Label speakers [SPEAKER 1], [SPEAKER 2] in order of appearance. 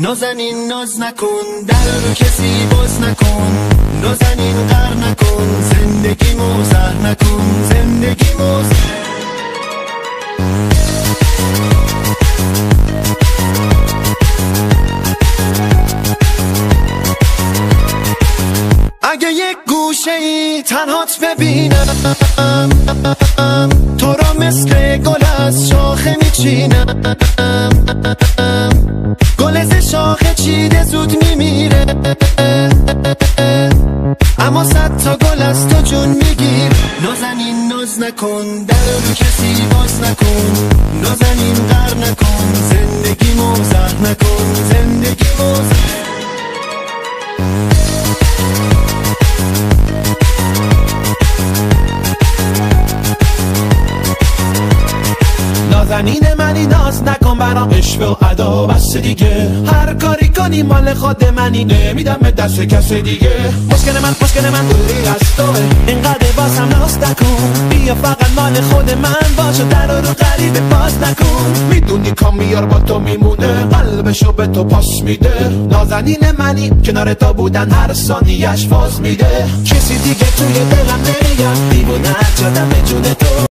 [SPEAKER 1] نازنین ناز نکن، در رو کسی باز نکن، نازنین غر نکن، زندگی موزه نکن، زندگی موزه. اگه یک گوشه ای تنهات ببینم، تو را مثل گل از شاخه میچینم، گل ز شاخه چیده زود میمیره، اما 100 تا گل از تو جون میگیر. نازنین ناز نکن، در رو کسی باز نکن، نازنین غر نکن، زندگی موزه نکن، زندگی موزه.
[SPEAKER 2] نازنین منی ناز نکن برام عشق و ادا بس دیگه، هر کاری کنی مال خود منی، نمیدم به دست کس دیگه. مشکل من دوری از توه، اینقدر بازم ناز نکن، بیا فقط مال خود من باش و در رو غریبه باز نکن. میدونی کامیار با تو میمونه، قلبشو به تو پاس میده. نازنین منی کنار تو بودن هر ثانیه‌اش فاز میده، کسی دیگه توی دلم نمیاد، دیوونه شدم به جون تو.